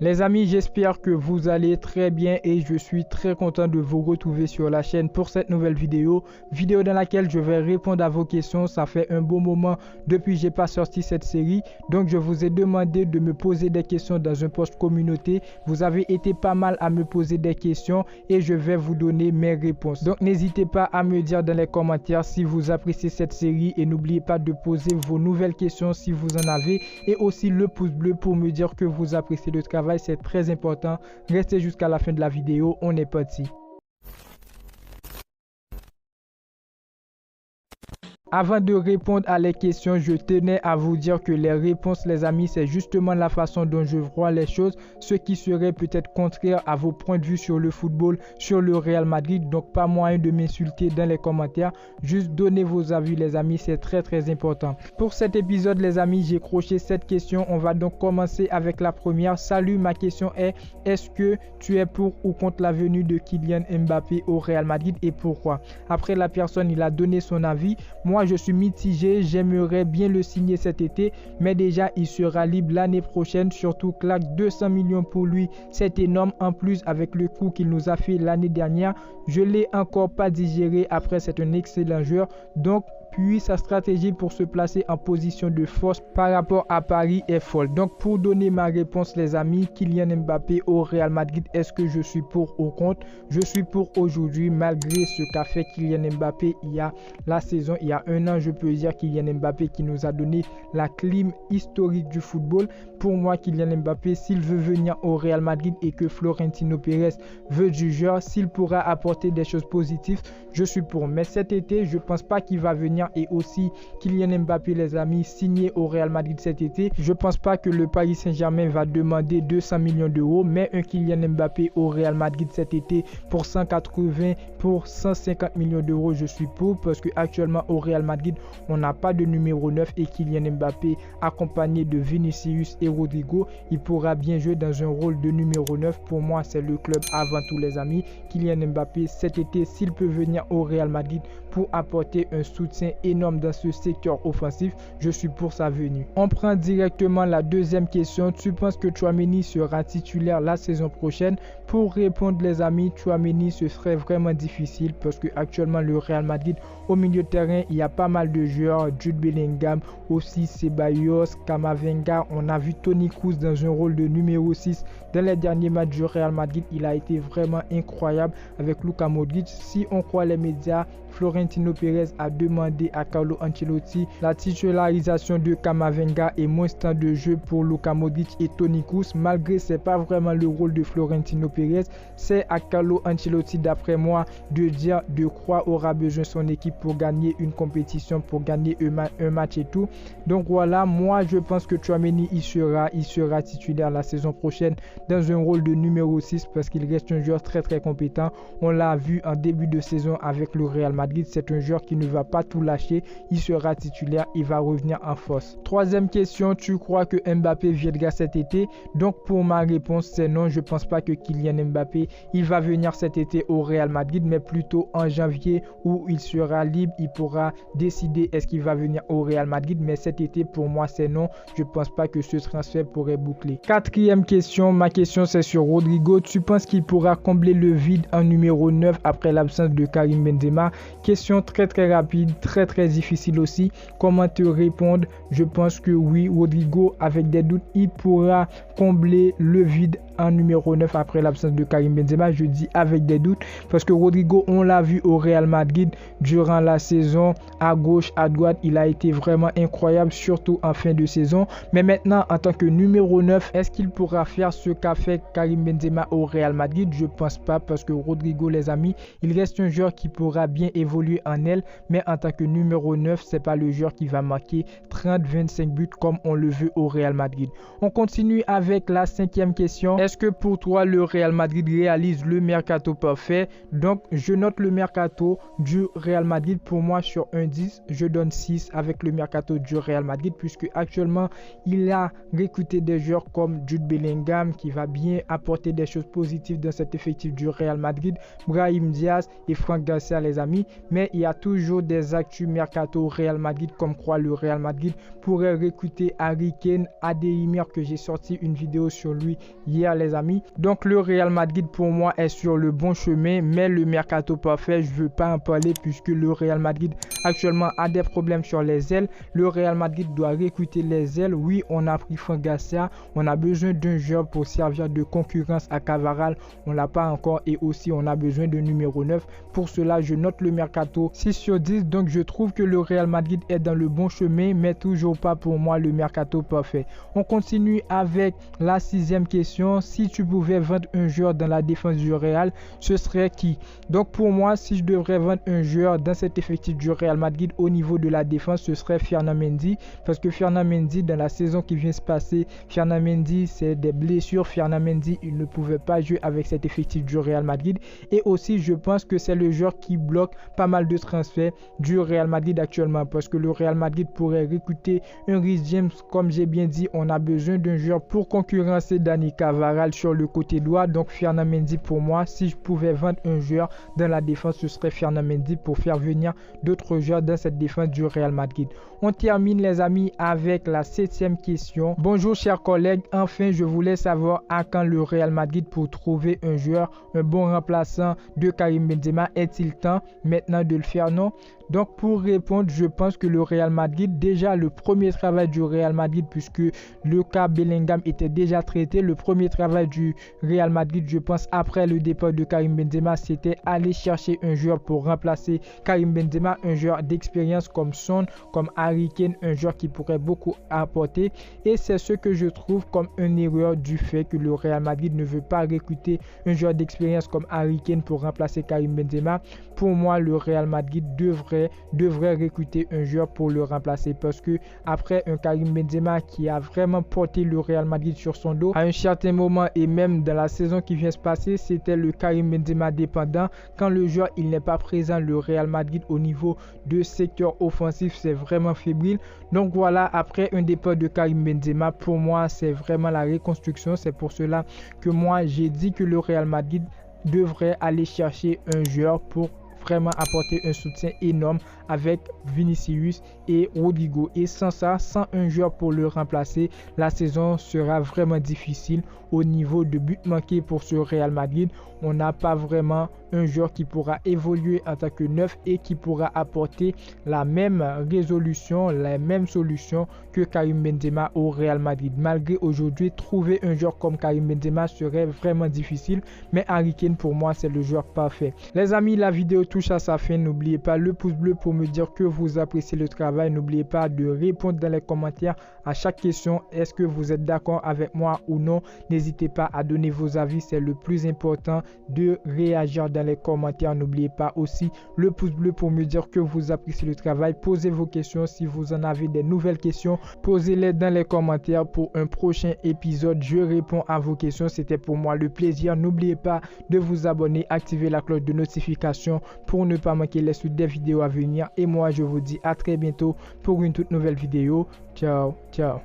Les amis, j'espère que vous allez très bien et je suis très content de vous retrouver sur la chaîne pour cette nouvelle vidéo dans laquelle je vais répondre à vos questions. Ça fait un bon moment depuis que j'ai pas sorti cette série, donc je vous ai demandé de me poser des questions dans un post communauté. Vous avez été pas mal à me poser des questions et je vais vous donner mes réponses. Donc n'hésitez pas à me dire dans les commentaires si vous appréciez cette série et n'oubliez pas de poser vos nouvelles questions si vous en avez et aussi le pouce bleu pour me dire que vous appréciez le travail. C'est très important. Restez jusqu'à la fin de la vidéo. On est parti. Avant de répondre à les questions, je tenais à vous dire que les réponses, les amis, c'est justement la façon dont je vois les choses, ce qui serait peut-être contraire à vos points de vue sur le football, sur le Real Madrid. Donc, pas moyen de m'insulter dans les commentaires. Juste donnez vos avis, les amis, c'est très important. Pour cet épisode, les amis, j'ai croché cette question. On va donc commencer avec la première. Salut, ma question est, est-ce que tu es pour ou contre la venue de Kylian Mbappé au Real Madrid et pourquoi? Après, la personne, il a donné son avis. Moi, je suis mitigé, j'aimerais bien le signer cet été, mais déjà il sera libre l'année prochaine, surtout claque 200 millions pour lui, c'est énorme. En plus, avec le coup qu'il nous a fait l'année dernière, je l'ai encore pas digéré. Après, c'est un excellent joueur, donc puis sa stratégie pour se placer en position de force par rapport à Paris est folle. Donc pour donner ma réponse, les amis, Kylian Mbappé au Real Madrid, est-ce que je suis pour ou contre? Je suis pour aujourd'hui, malgré ce qu'a fait Kylian Mbappé il y a la saison, il y a un an, je peux dire Kylian Mbappé qui nous a donné la clim historique du football. Pour moi, Kylian Mbappé, s'il veut venir au Real Madrid et que Florentino Pérez veut du joueur, s'il pourra apporter des choses positives, je suis pour. Mais cet été, je pense pas qu'il va venir. Et aussi Kylian Mbappé, les amis, signé au Real Madrid cet été. Je pense pas que le Paris Saint-Germain va demander 200 millions d'euros, mais un Kylian Mbappé au Real Madrid cet été pour 180, pour 150 millions d'euros, je suis pour, parce que actuellement au Real Madrid, on n'a pas de numéro 9 et Kylian Mbappé accompagné de Vinicius et Rodrigo, il pourra bien jouer dans un rôle de numéro 9. Pour moi, c'est le club avant tout, les amis. Kylian Mbappé cet été, s'il peut venir au Real Madrid pour apporter un soutien énorme dans ce secteur offensif, je suis pour sa venue. On prend directement la deuxième question. Tu penses que Tchouaméni sera titulaire la saison prochaine? Pour répondre, les amis, Tchouaméni, ce serait vraiment difficile parce que actuellement le Real Madrid, au milieu de terrain, il y a pas mal de joueurs, Jude Bellingham, aussi Ceballos, Camavinga. On a vu Toni Kroos dans un rôle de numéro 6 dans les derniers matchs du Real Madrid. Il a été vraiment incroyable avec Luka Modric. Si on croit les médias, Florentino Pérez a demandé à Carlo Ancelotti la titularisation de Camavinga et moins de temps de jeu pour Luka Modric et Toni Kroos. Malgré c'est pas vraiment le rôle de Florentino Pérez, c'est à Carlo Ancelotti, d'après moi, de dire de quoi aura besoin son équipe pour gagner une compétition, pour gagner un match et tout. Donc voilà, moi je pense que Tchouaméni il sera titulaire la saison prochaine dans un rôle de numéro 6 parce qu'il reste un joueur très compétent. On l'a vu en début de saison avec le Real Madrid, c'est un joueur qui ne va pas tout lâcher, il sera titulaire, il va revenir en force. Troisième question, tu crois que Mbappé viendra cet été? Donc pour ma réponse c'est non, je pense pas que Kylian Mbappé il va venir cet été au Real Madrid, mais plutôt en janvier où il sera libre, il pourra décider est-ce qu'il va venir au Real Madrid, mais cet été pour moi c'est non, je pense pas que ce transfert pourrait boucler. Quatrième question, ma question c'est sur Rodrigo. Tu penses qu'il pourra combler le vide en numéro 9 après l'absence de Karim Benzema? Question très rapide, très difficile aussi. Comment te répondre? Je pense que oui, Rodrigo, avec des doutes, il pourra combler le vide en numéro 9 après l'absence de Karim Benzema. Je dis avec des doutes parce que Rodrigo, on l'a vu au Real Madrid durant la saison, à gauche, à droite, il a été vraiment incroyable, surtout en fin de saison. Mais maintenant, en tant que numéro 9, est-ce qu'il pourra faire ce qu'a fait Karim Benzema au Real Madrid? Je pense pas, parce que Rodrigo, les amis, il reste un joueur qui pourra bien évoluer en aile, mais en tant que numéro 9, c'est pas le joueur qui va marquer 30-25 buts comme on le veut au Real Madrid. On continue avec la cinquième question. Est-ce que pour toi le Real Madrid réalise le mercato parfait? Donc je note le mercato du Real Madrid. Pour moi, sur un 10, je donne 6 avec le mercato du Real Madrid, puisque actuellement il a recruté des joueurs comme Jude Bellingham qui va bien apporter des choses positives dans cet effectif du Real Madrid, Brahim Diaz et Franck Garcia, les amis. Mais il y a toujours des actus mercato au Real Madrid, comme quoi le Real Madrid pourrait recruter Harry Kane, Adeyemir, que j'ai sorti une vidéo sur lui hier commentaires les amis. Donc le Real Madrid pour moi est sur le bon chemin, mais le mercato parfait, je veux pas en parler puisque le Real Madrid actuellement a des problèmes sur les ailes. Le Real Madrid doit recruter les ailes. Oui, on a pris Fran Garcia, on a besoin d'un joueur pour servir de concurrence à Cavaral, on l'a pas encore, et aussi on a besoin de numéro 9. Pour cela, je note le mercato 6 sur 10. Donc je trouve que le Real Madrid est dans le bon chemin, mais toujours pas pour moi le mercato parfait. On continue avec la 6e question. Si tu pouvais vendre un joueur dans la défense du Real, ce serait qui? Donc pour moi, si je devrais vendre un joueur dans cet effectif du Real Madrid au niveau de la défense, ce serait Ferland Mendy, parce que Ferland Mendy, dans la saison qui vient se passer, Ferland Mendy, c'est des blessures. Ferland Mendy, il ne pouvait pas jouer avec cet effectif du Real Madrid, et aussi je pense que c'est le joueur qui bloque pas mal de transferts du Real Madrid actuellement, parce que le Real Madrid pourrait recruter un Reece James. Comme j'ai bien dit, on a besoin d'un joueur pour concurrencer Dani Cavaral sur le côté droit. Donc Ferland Mendy pour moi, si je pouvais vendre un joueur dans la défense, ce serait Ferland Mendy pour faire venir d'autres joueurs dans cette défense du Real Madrid. On termine les amis avec la 7e question. Bonjour chers collègues, enfin je voulais savoir à quand le Real Madrid pour trouver un joueur, un bon remplaçant de Karim Benzema. Est-il temps maintenant de le faire? Non. Donc pour répondre, je pense que le Real Madrid, déjà le premier travail du Real Madrid, puisque le cas Bellingham était déjà traité, le premier travail du Real Madrid, je pense après le départ de Karim Benzema, c'était aller chercher un joueur pour remplacer Karim Benzema, un joueur d'expérience comme Son, comme Harry Kane, un joueur qui pourrait beaucoup apporter. Et c'est ce que je trouve comme une erreur du fait que le Real Madrid ne veut pas recruter un joueur d'expérience comme Harry Kane pour remplacer Karim Benzema. Pour moi, le Real Madrid devrait recruter un joueur pour le remplacer, parce que après un Karim Benzema qui a vraiment porté le Real Madrid sur son dos à un certain moment, et même dans la saison qui vient se passer, c'était le Karim Benzema dépendant. Quand le joueur il n'est pas présent, le Real Madrid au niveau de secteur offensif c'est vraiment fébrile. Donc voilà, après un départ de Karim Benzema, pour moi c'est vraiment la reconstruction. C'est pour cela que moi j'ai dit que le Real Madrid devrait aller chercher un joueur pour vraiment apporter un soutien énorme avec Vinicius et Rodrigo. Et sans ça, sans un joueur pour le remplacer, la saison sera vraiment difficile au niveau de buts manqués pour ce Real Madrid. On n'a pas vraiment un joueur qui pourra évoluer en tant que neuf et qui pourra apporter la même résolution, la même solution que Karim Benzema au Real Madrid. Malgré aujourd'hui, trouver un joueur comme Karim Benzema serait vraiment difficile, mais Harry Kane pour moi c'est le joueur parfait. Les amis, la vidéo touche à sa fin. N'oubliez pas le pouce bleu pour me dire que vous appréciez le travail. N'oubliez pas de répondre dans les commentaires à chaque question. Est-ce que vous êtes d'accord avec moi ou non? N'hésitez pas à donner vos avis, c'est le plus important, de réagir dans les commentaires. N'oubliez pas aussi le pouce bleu pour me dire que vous appréciez le travail. Posez vos questions, si vous en avez des nouvelles questions, posez-les dans les commentaires. Pour un prochain épisode, je réponds à vos questions. C'était pour moi le plaisir. N'oubliez pas de vous abonner, activer la cloche de notification pour ne pas manquer les suites des vidéos à venir. Et moi je vous dis à très bientôt pour une toute nouvelle vidéo. Ciao, ciao.